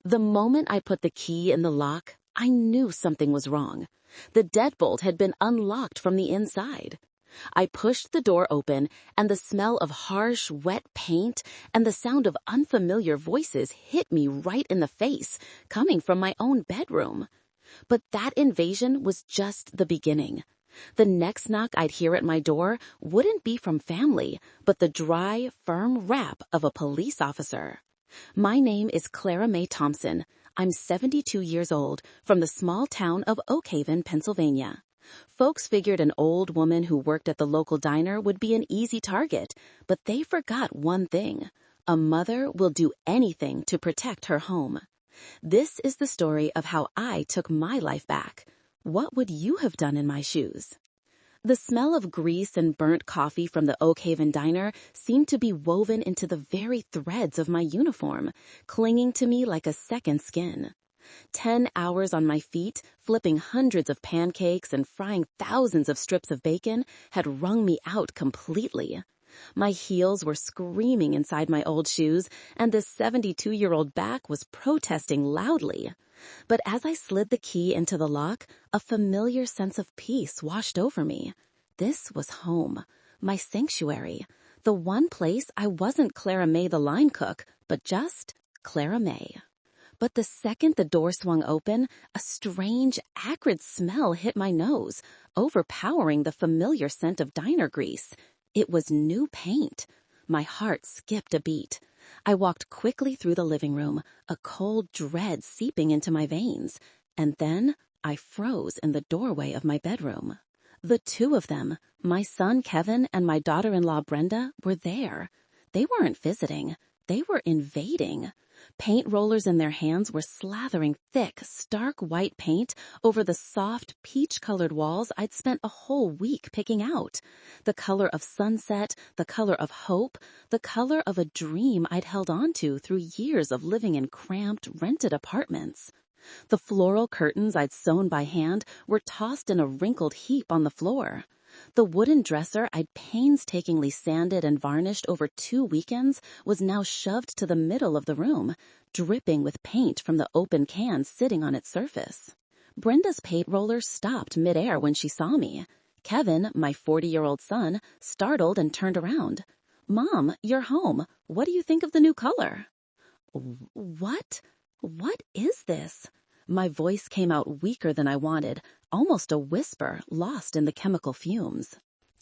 The moment I put the key in the lock, I knew something was wrong. The deadbolt had been unlocked from the inside. I pushed the door open, and the smell of harsh, wet paint and the sound of unfamiliar voices hit me right in the face, coming from my own bedroom. But that invasion was just the beginning. The next knock I'd hear at my door wouldn't be from family, but the dry, firm rap of a police officer. My name is Clara Mae Thompson. I'm 72 years old, from the small town of Oak Haven, Pennsylvania. Folks figured an old woman who worked at the local diner would be an easy target, but they forgot one thing. A mother will do anything to protect her home. This is the story of how I took my life back. What would you have done in my shoes? The smell of grease and burnt coffee from the Oak Haven diner seemed to be woven into the very threads of my uniform, clinging to me like a second skin. 10 hours on my feet, flipping hundreds of pancakes and frying thousands of strips of bacon had wrung me out completely. My heels were screaming inside my old shoes, and the 72-year-old back was protesting loudly. But as I slid the key into the lock, a familiar sense of peace washed over me. This was home, my sanctuary, the one place I wasn't Clara Mae the line cook, but just Clara Mae. But the second the door swung open, a strange, acrid smell hit my nose, overpowering the familiar scent of diner grease. It was new paint. My heart skipped a beat. I walked quickly through the living room, a cold dread seeping into my veins, and then I froze in the doorway of my bedroom. The two of them, my son Kevin and my daughter-in-law Brenda, were there. They weren't visiting. They were invading. Paint rollers in their hands were slathering thick, stark white paint over the soft, peach-colored walls I'd spent a whole week picking out. The color of sunset, the color of hope, the color of a dream I'd held on to through years of living in cramped, rented apartments. The floral curtains I'd sewn by hand were tossed in a wrinkled heap on the floor. The wooden dresser I'd painstakingly sanded and varnished over 2 weekends was now shoved to the middle of the room, dripping with paint from the open can sitting on its surface. Brenda's paint roller stopped midair when she saw me. Kevin, my 40-year-old son, startled and turned around. "Mom, you're home. What do you think of the new color?" What? What is this? My voice came out weaker than I wanted, almost a whisper lost in the chemical fumes.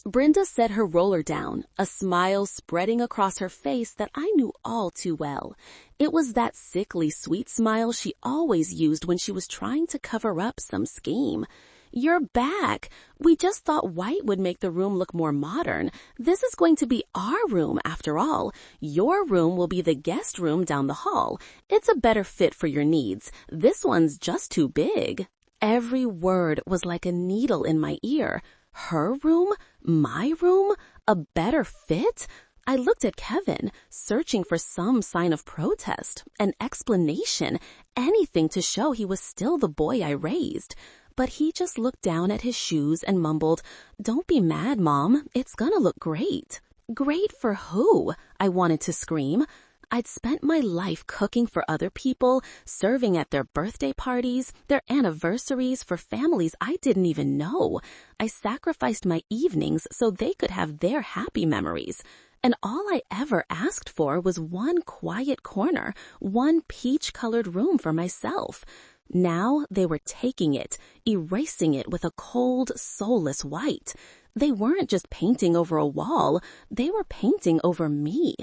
Brenda set her roller down, a smile spreading across her face that I knew all too well. It was that sickly sweet smile she always used when she was trying to cover up some scheme. "You're back. We just thought white would make the room look more modern. This is going to be our room, after all. Your room will be the guest room down the hall. It's a better fit for your needs. This one's just too big." Every word was like a needle in my ear. Her room? My room? A better fit? I looked at Kevin, searching for some sign of protest, an explanation, anything to show he was still the boy I raised. But he just looked down at his shoes and mumbled, "Don't be mad, Mom. It's gonna look great." Great for who? I wanted to scream. I'd spent my life cooking for other people, serving at their birthday parties, their anniversaries for families I didn't even know. I sacrificed my evenings so they could have their happy memories. And all I ever asked for was one quiet corner, one peach-colored room for myself. Now they were taking it, erasing it with a cold, soulless white. They weren't just painting over a wall, they were painting over me.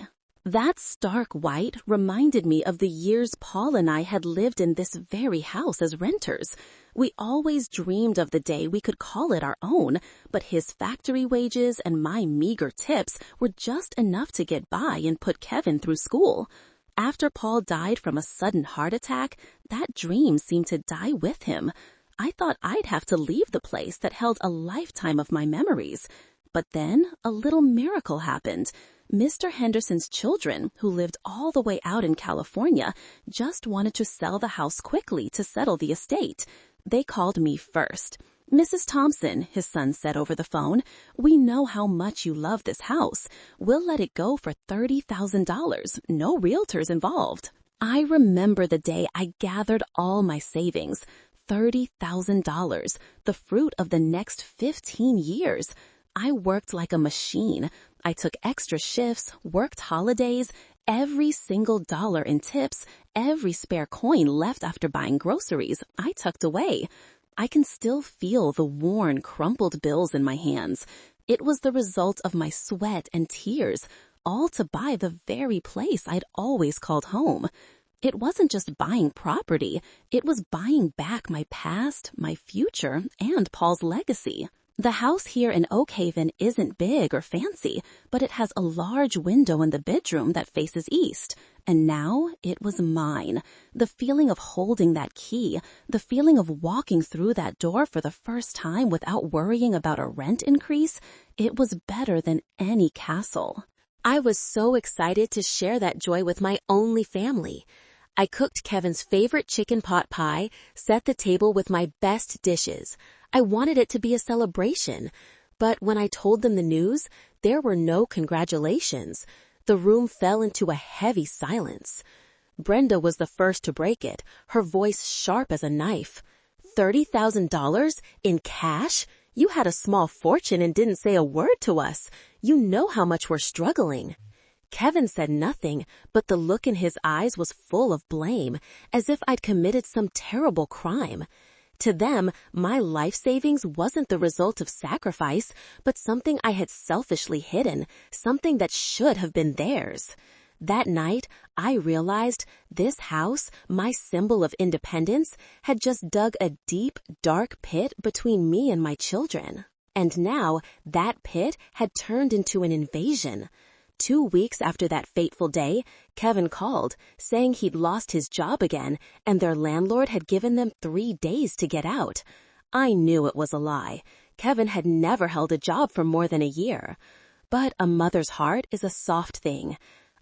That stark white reminded me of the years Paul and I had lived in this very house as renters. We always dreamed of the day we could call it our own, but his factory wages and my meager tips were just enough to get by and put Kevin through school. After Paul died from a sudden heart attack, that dream seemed to die with him. I thought I'd have to leave the place that held a lifetime of my memories. But then a little miracle happened. Mr. Henderson's children, who lived all the way out in California, just wanted to sell the house quickly to settle the estate. They called me first. "Mrs. Thompson," his son said over the phone, "we know how much you love this house. We'll let it go for $30,000, no realtors involved." I remember the day I gathered all my savings, $30,000, the fruit of the next 15 years. I worked like a machine. I took extra shifts, worked holidays, every single dollar in tips, every spare coin left after buying groceries, I tucked away. I can still feel the worn, crumpled bills in my hands. It was the result of my sweat and tears, all to buy the very place I'd always called home. It wasn't just buying property, it was buying back my past, my future, and Paul's legacy. The house here in Oak Haven isn't big or fancy, but it has a large window in the bedroom that faces east. And now it was mine. The feeling of holding that key, the feeling of walking through that door for the first time without worrying about a rent increase, it was better than any castle. I was so excited to share that joy with my only family. I cooked Kevin's favorite chicken pot pie, set the table with my best dishes. I wanted it to be a celebration, but when I told them the news, there were no congratulations. The room fell into a heavy silence. Brenda was the first to break it, her voice sharp as a knife. $30,000 in cash? You had a small fortune and didn't say a word to us. You know how much we're struggling. Kevin said nothing, but the look in his eyes was full of blame, as if I'd committed some terrible crime. To them, my life savings wasn't the result of sacrifice, but something I had selfishly hidden, something that should have been theirs. That night, I realized this house, my symbol of independence, had just dug a deep, dark pit between me and my children. And now, that pit had turned into an invasion. 2 weeks after that fateful day, Kevin called, saying he'd lost his job again, and their landlord had given them 3 days to get out. I knew it was a lie. Kevin had never held a job for more than a year. But a mother's heart is a soft thing.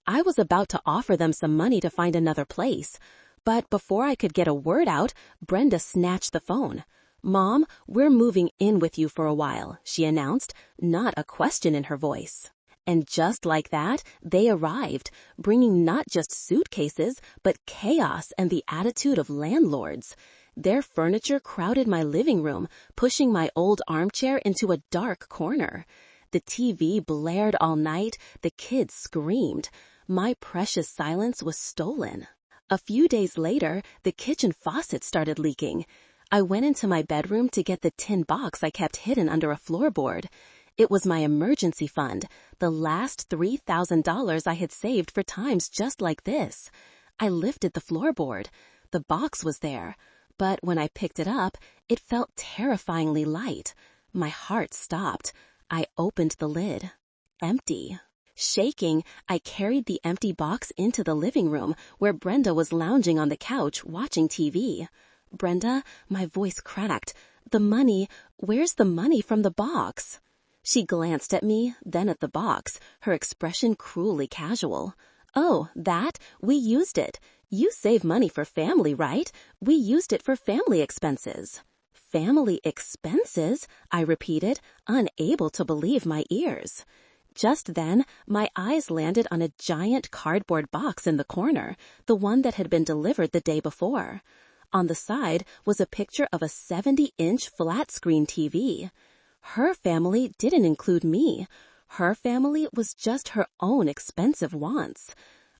I was about to offer them some money to find another place. But before I could get a word out, Brenda snatched the phone. "Mom, we're moving in with you for a while," she announced, not a question in her voice. And just like that, they arrived, bringing not just suitcases, but chaos and the attitude of landlords. Their furniture crowded my living room, pushing my old armchair into a dark corner. The TV blared all night, the kids screamed. My precious silence was stolen. A few days later, the kitchen faucet started leaking. I went into my bedroom to get the tin box I kept hidden under a floorboard. It was my emergency fund, the last $3,000 I had saved for times just like this. I lifted the floorboard. The box was there, but when I picked it up, it felt terrifyingly light. My heart stopped. I opened the lid. Empty. Shaking, I carried the empty box into the living room where Brenda was lounging on the couch watching TV. "Brenda," my voice cracked. "The money, where's the money from the box?" She glanced at me, then at the box, her expression cruelly casual. "Oh, that? We used it. You save money for family, right? We used it for family expenses." "Family expenses?" I repeated, unable to believe my ears. Just then, my eyes landed on a giant cardboard box in the corner, the one that had been delivered the day before. On the side was a picture of a 70-inch flat-screen TV. Her family didn't include me. Her family was just her own expensive wants.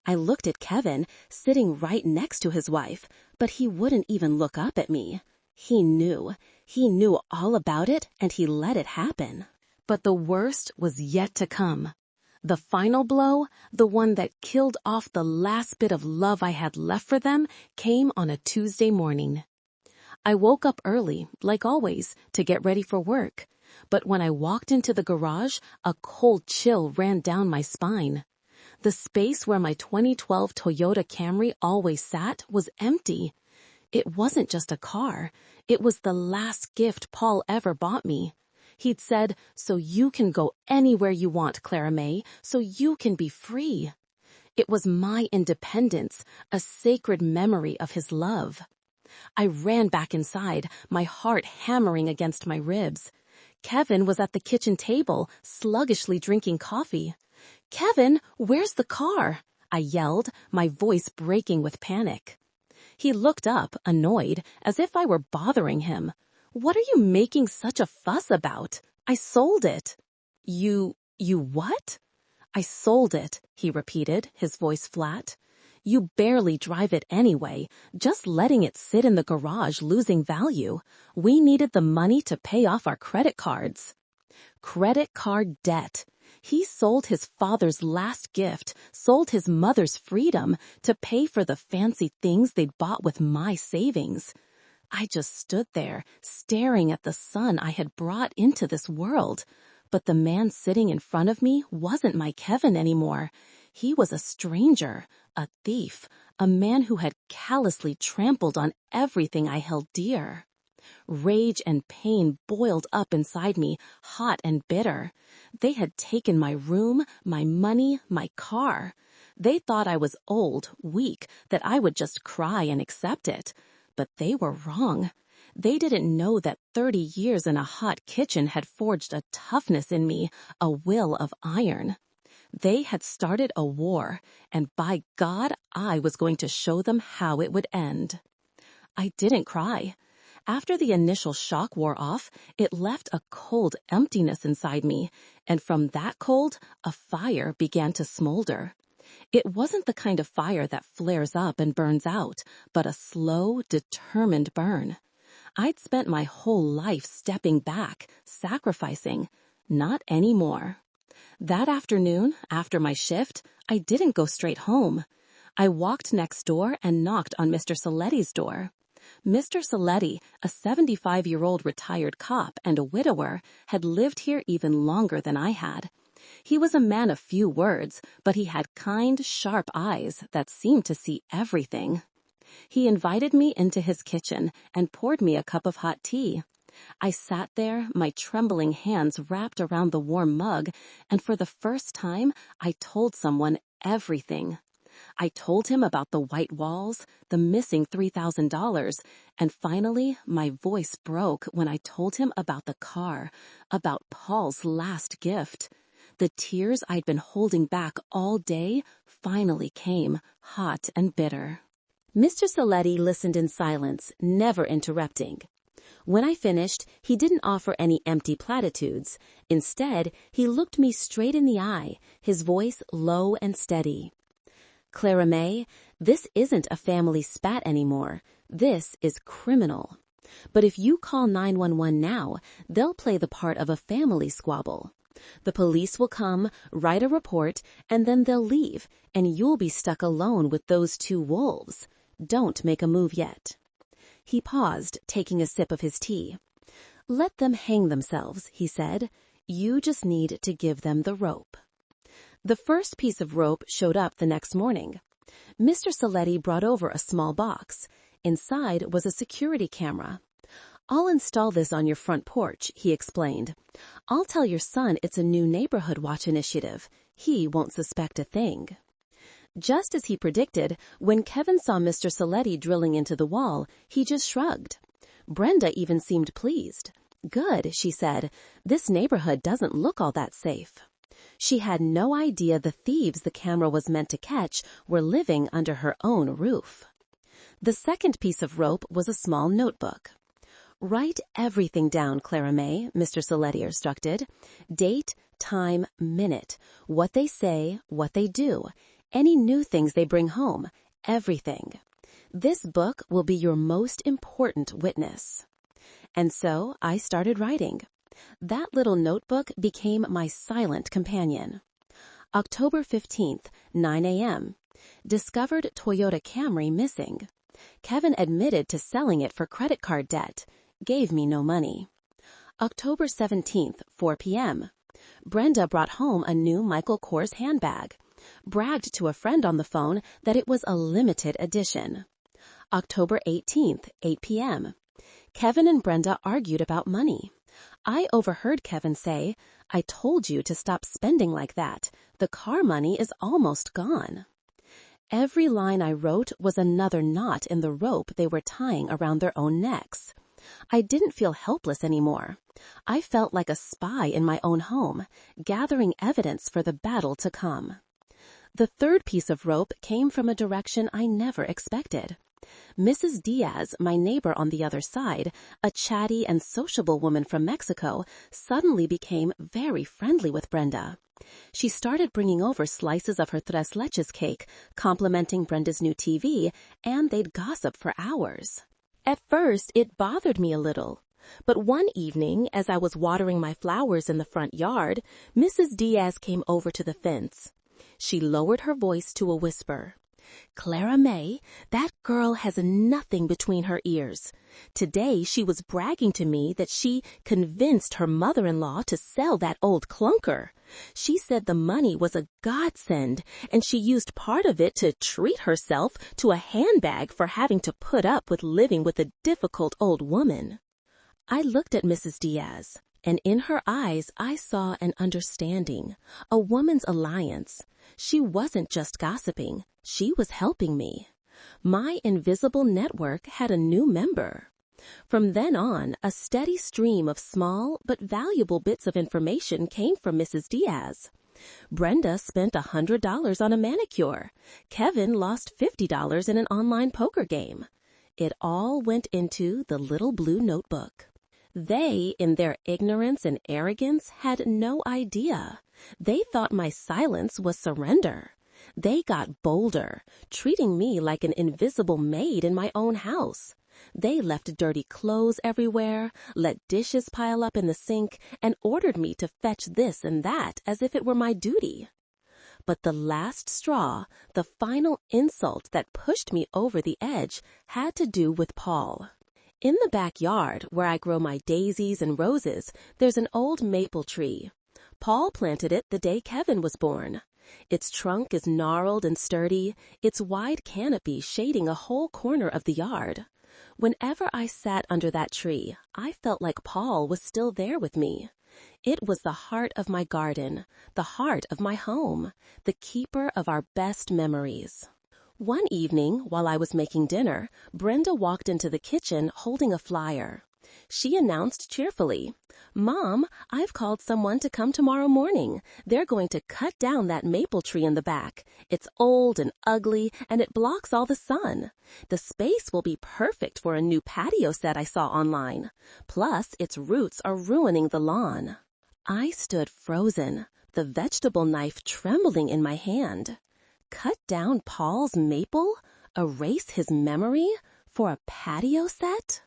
I looked at Kevin, sitting right next to his wife, but he wouldn't even look up at me. He knew. He knew all about it, and he let it happen. But the worst was yet to come. The final blow, the one that killed off the last bit of love I had left for them, came on a Tuesday morning. I woke up early, like always, to get ready for work. But when I walked into the garage, a cold chill ran down my spine. The space where my 2012 Toyota Camry always sat was empty. It wasn't just a car. It was the last gift Paul ever bought me. He'd said, "So you can go anywhere you want, Clara May, so you can be free." It was my independence, a sacred memory of his love. I ran back inside, my heart hammering against my ribs. Kevin was at the kitchen table, sluggishly drinking coffee. "Kevin, where's the car?" I yelled, my voice breaking with panic. He looked up, annoyed, as if I were bothering him. "What are you making such a fuss about? I sold it." You what?" "I sold it," he repeated, his voice flat. "You barely drive it anyway, just letting it sit in the garage losing value. We needed the money to pay off our credit cards." Credit card debt. He sold his father's last gift, sold his mother's freedom to pay for the fancy things they'd bought with my savings. I just stood there, staring at the son I had brought into this world. But the man sitting in front of me wasn't my Kevin anymore. He was a stranger, a thief, a man who had callously trampled on everything I held dear. Rage and pain boiled up inside me, hot and bitter. They had taken my room, my money, my car. They thought I was old, weak, that I would just cry and accept it. But they were wrong. They didn't know that 30 years in a hot kitchen had forged a toughness in me, a will of iron. They had started a war, and by God, I was going to show them how it would end. I didn't cry. After the initial shock wore off, it left a cold emptiness inside me, and from that cold, a fire began to smolder. It wasn't the kind of fire that flares up and burns out, but a slow, determined burn. I'd spent my whole life stepping back, sacrificing. Not anymore. That afternoon, after my shift, I didn't go straight home. I walked next door and knocked on Mr. Saletti's door. Mr. Saletti, a 75-year-old retired cop and a widower, had lived here even longer than I had. He was a man of few words, but he had kind, sharp eyes that seemed to see everything. He invited me into his kitchen and poured me a cup of hot tea. I sat there, my trembling hands wrapped around the warm mug, and for the first time, I told someone everything. I told him about the white walls, the missing $3,000, and finally, my voice broke when I told him about the car, about Paul's last gift. The tears I'd been holding back all day finally came, hot and bitter. Mr. Saletti listened in silence, never interrupting. When I finished, he didn't offer any empty platitudes. Instead, he looked me straight in the eye, his voice low and steady. "Clara May, this isn't a family spat anymore. This is criminal. But if you call 911 now, they'll play the part of a family squabble. The police will come, write a report, and then they'll leave, and you'll be stuck alone with those two wolves. Don't make a move yet." He paused, taking a sip of his tea. "Let them hang themselves," he said. "You just need to give them the rope." The first piece of rope showed up the next morning. Mr. Saletti brought over a small box. Inside was a security camera. "I'll install this on your front porch," he explained. "I'll tell your son it's a new neighborhood watch initiative. He won't suspect a thing." Just as he predicted, when Kevin saw Mr. Saletti drilling into the wall, he just shrugged. Brenda even seemed pleased. "Good," she said. "This neighborhood doesn't look all that safe." She had no idea the thieves the camera was meant to catch were living under her own roof. The second piece of rope was a small notebook. "Write everything down, Clara May," Mr. Saletti instructed. "Date, time, minute, what they say, what they do, any new things they bring home, everything. This book will be your most important witness." And so I started writing. That little notebook became my silent companion. October 15th, 9 a.m. Discovered Toyota Camry missing. Kevin admitted to selling it for credit card debt. Gave me no money. October 17th, 4 p.m. Brenda brought home a new Michael Kors handbag. Bragged to a friend on the phone that it was a limited edition. October 18th, 8 p.m. Kevin and Brenda argued about money. I overheard Kevin say, "I told you to stop spending like that. The car money is almost gone." Every line I wrote was another knot in the rope they were tying around their own necks. I didn't feel helpless anymore. I felt like a spy in my own home, gathering evidence for the battle to come. The third piece of rope came from a direction I never expected. Mrs. Diaz, my neighbor on the other side, a chatty and sociable woman from Mexico, suddenly became very friendly with Brenda. She started bringing over slices of her tres leches cake, complimenting Brenda's new TV, and they'd gossip for hours. At first, it bothered me a little. But one evening, as I was watering my flowers in the front yard, Mrs. Diaz came over to the fence. She lowered her voice to a whisper. "Clara May, that girl has nothing between her ears. Today she was bragging to me that she convinced her mother-in-law to sell that old clunker. She said the money was a godsend, and she used part of it to treat herself to a handbag for having to put up with living with a difficult old woman." I looked at Mrs. Diaz, and in her eyes I saw an understanding, a woman's alliance. She wasn't just gossiping, she was helping me. My invisible network had a new member. From then on, a steady stream of small but valuable bits of information came from Mrs. Diaz. Brenda spent $100 on a manicure. Kevin lost $50 in an online poker game. It all went into the little blue notebook. They, in their ignorance and arrogance, had no idea. They thought my silence was surrender. They got bolder, treating me like an invisible maid in my own house. They left dirty clothes everywhere, let dishes pile up in the sink, and ordered me to fetch this and that as if it were my duty. But the last straw, the final insult that pushed me over the edge, had to do with Paul. In the backyard, where I grow my daisies and roses, there's an old maple tree. Paul planted it the day Kevin was born. Its trunk is gnarled and sturdy, its wide canopy shading a whole corner of the yard. Whenever I sat under that tree, I felt like Paul was still there with me. It was the heart of my garden, the heart of my home, the keeper of our best memories. One evening, while I was making dinner, Brenda walked into the kitchen holding a flyer. She announced cheerfully, "Mom, I've called someone to come tomorrow morning. They're going to cut down that maple tree in the back. It's old and ugly, and it blocks all the sun. The space will be perfect for a new patio set I saw online. Plus, its roots are ruining the lawn." I stood frozen, the vegetable knife trembling in my hand. Cut down Paul's maple? Erase his memory? For a patio set?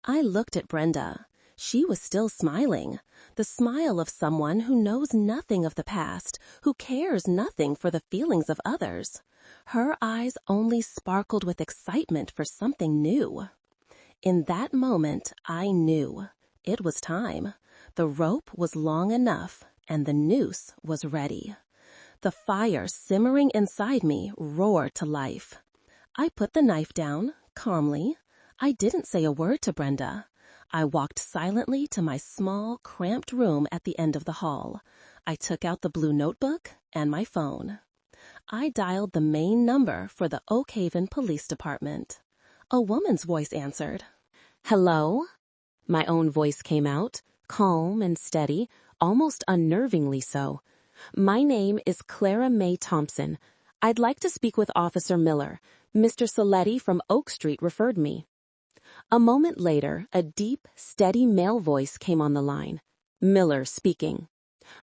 I looked at Brenda. She was still smiling, the smile of someone who knows nothing of the past, who cares nothing for the feelings of others. Her eyes only sparkled with excitement for something new. In that moment, I knew. It was time. The rope was long enough, and the noose was ready. The fire simmering inside me roared to life. I put the knife down, calmly. I didn't say a word to Brenda. I walked silently to my small, cramped room at the end of the hall. I took out the blue notebook and my phone. I dialed the main number for the Oak Haven Police Department. A woman's voice answered. "Hello?" My own voice came out, calm and steady, almost unnervingly so. "My name is Clara May Thompson. I'd like to speak with Officer Miller. Mr. Saletti from Oak Street referred me." A moment later, a deep, steady male voice came on the line. "Miller speaking."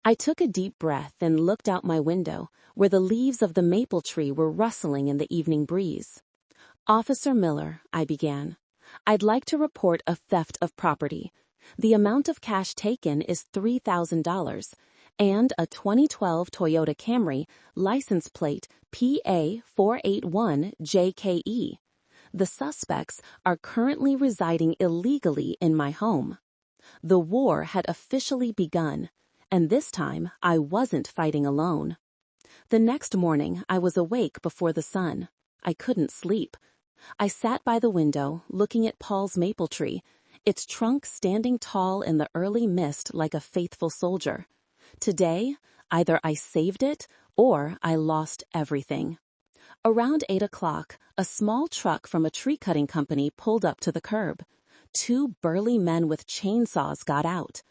I took a deep breath and looked out my window, where the leaves of the maple tree were rustling in the evening breeze. "Officer Miller," I began, "I'd like to report a theft of property. The amount of cash taken is $3,000. And a 2012 Toyota Camry, license plate PA481JKE. The suspects are currently residing illegally in my home. The war had officially begun, and this time I wasn't fighting alone. The next morning I was awake before the sun. I couldn't sleep. I sat by the window, looking at Paul's maple tree, its trunk standing tall in the early mist like a faithful soldier. Today, either I saved it or I lost everything. Around 8 o'clock, a small truck from a tree-cutting company pulled up to the curb. 2 burly men with chainsaws got out.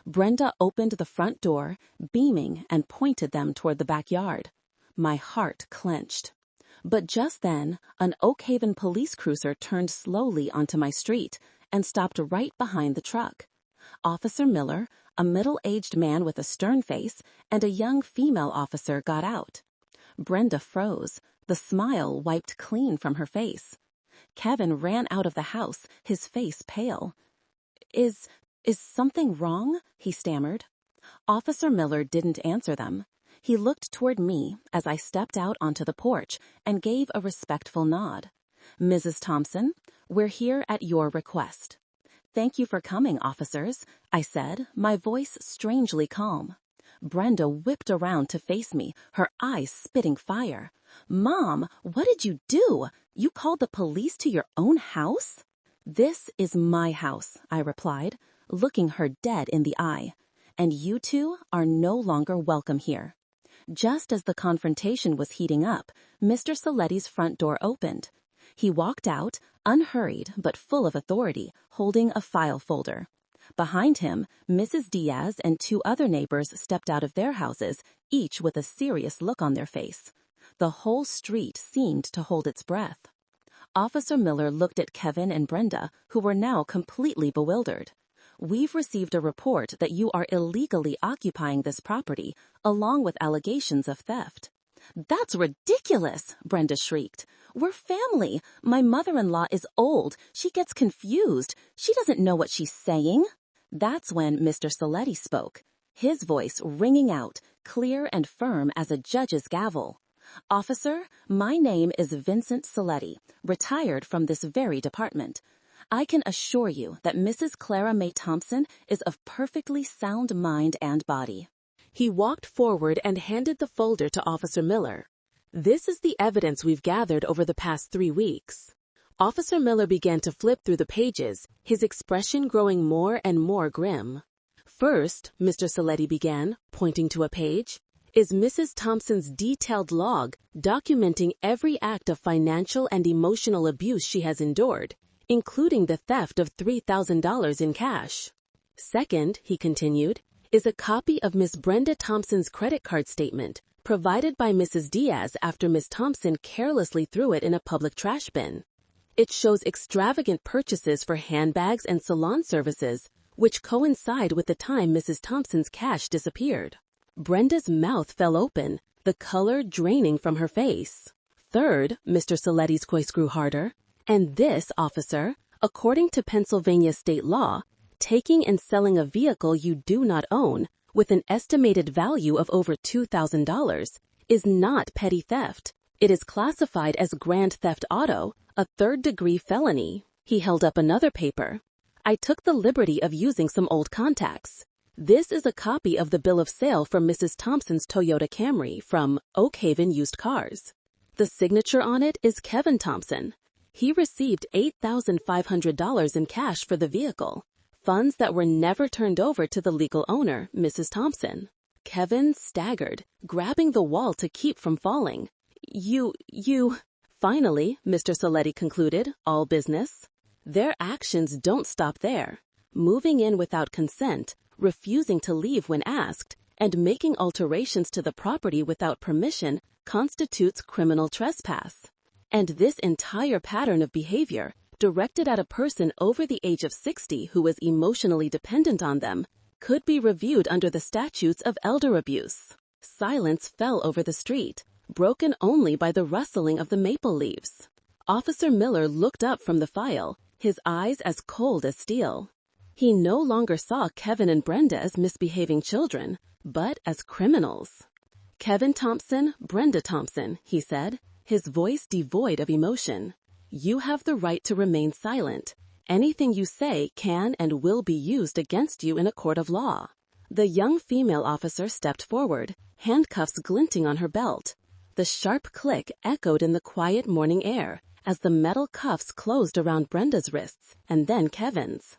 Brenda opened the front door, beaming, and pointed them toward the backyard. My heart clenched. But just then, an Oak Haven police cruiser turned slowly onto my street and stopped right behind the truck. Officer Miller, a middle-aged man with a stern face, and a young female officer got out. Brenda froze, the smile wiped clean from her face. Kevin ran out of the house, his face pale. Is something wrong?" he stammered. Officer Miller didn't answer them. He looked toward me as I stepped out onto the porch and gave a respectful nod. "Mrs. Thompson, we're here at your request." "Thank you for coming, officers," I said, my voice strangely calm. Brenda whipped around to face me, her eyes spitting fire. "Mom, what did you do? You called the police to your own house?" "This is my house," I replied, looking her dead in the eye. "And you two are no longer welcome here." Just as the confrontation was heating up, Mr. Saletti's front door opened. He walked out, unhurried but full of authority, holding a file folder. Behind him, Mrs. Diaz and two other neighbors stepped out of their houses, each with a serious look on their face. The whole street seemed to hold its breath. Officer Miller looked at Kevin and Brenda, who were now completely bewildered. "We've received a report that you are illegally occupying this property, along with allegations of theft." "That's ridiculous!" Brenda shrieked. "We're family. My mother-in-law is old. She gets confused. She doesn't know what she's saying." That's when Mr. Saletti spoke, his voice ringing out, clear and firm as a judge's gavel. "Officer, my name is Vincent Saletti, retired from this very department. I can assure you that Mrs. Clara May Thompson is of perfectly sound mind and body." He walked forward and handed the folder to Officer Miller. "This is the evidence we've gathered over the past 3 weeks." Officer Miller began to flip through the pages, his expression growing more and more grim. "First," Mr. Saletti began, pointing to a page, "is Mrs. Thompson's detailed log documenting every act of financial and emotional abuse she has endured, including the theft of $3,000 in cash. Second," he continued, "is a copy of Miss Brenda Thompson's credit card statement provided by Mrs. Diaz after Miss Thompson carelessly threw it in a public trash bin. It shows extravagant purchases for handbags and salon services, which coincide with the time Mrs. Thompson's cash disappeared." Brenda's mouth fell open, the color draining from her face. "Third," Mr. Saletti's voice grew harder, "and this, officer, according to Pennsylvania state law, taking and selling a vehicle you do not own, with an estimated value of over $2,000, is not petty theft. It is classified as grand theft auto, a third-degree felony." He held up another paper. "I took the liberty of using some old contacts. This is a copy of the bill of sale for Mrs. Thompson's Toyota Camry from Oak Haven Used Cars. The signature on it is Kevin Thompson. He received $8,500 in cash for the vehicle, funds that were never turned over to the legal owner, Mrs. Thompson." Kevin staggered, grabbing the wall to keep from falling. You... Finally, Mr. Saletti concluded, all business. "Their actions don't stop there. Moving in without consent, refusing to leave when asked, and making alterations to the property without permission constitutes criminal trespass. And this entire pattern of behavior, directed at a person over the age of 60 who was emotionally dependent on them, could be reviewed under the statutes of elder abuse." Silence fell over the street, broken only by the rustling of the maple leaves. Officer Miller looked up from the file, his eyes as cold as steel. He no longer saw Kevin and Brenda as misbehaving children, but as criminals. "Kevin Thompson, Brenda Thompson," he said, his voice devoid of emotion. "You have the right to remain silent. Anything you say can and will be used against you in a court of law." The young female officer stepped forward, handcuffs glinting on her belt. The sharp click echoed in the quiet morning air as the metal cuffs closed around Brenda's wrists and then Kevin's.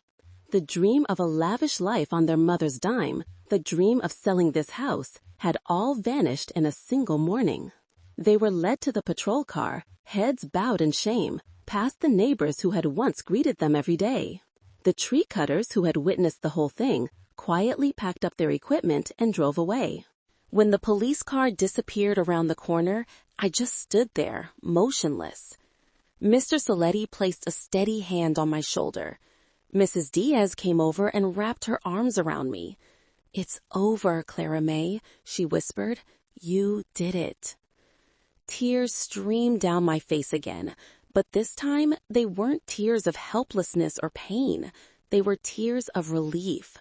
The dream of a lavish life on their mother's dime, the dream of selling this house, had all vanished in a single morning. They were led to the patrol car, heads bowed in shame, past the neighbors who had once greeted them every day. The tree cutters who had witnessed the whole thing quietly packed up their equipment and drove away. When the police car disappeared around the corner, I just stood there, motionless. Mr. Saletti placed a steady hand on my shoulder. Mrs. Diaz came over and wrapped her arms around me. "It's over, Clara May," she whispered. "You did it." Tears streamed down my face again, but this time they weren't tears of helplessness or pain. They were tears of relief.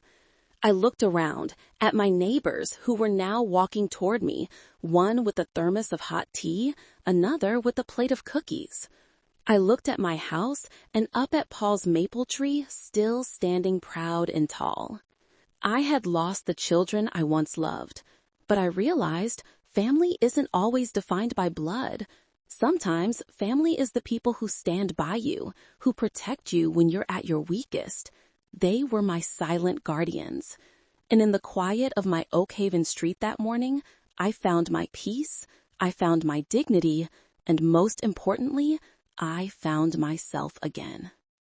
I looked around at my neighbors who were now walking toward me, one with a thermos of hot tea, another with a plate of cookies. I looked at my house and up at Paul's maple tree, still standing proud and tall. I had lost the children I once loved, but I realized family isn't always defined by blood. Sometimes family is the people who stand by you, who protect you when you're at your weakest. They were my silent guardians. And in the quiet of my Oak Haven street that morning, I found my peace, I found my dignity, and most importantly, I found myself again.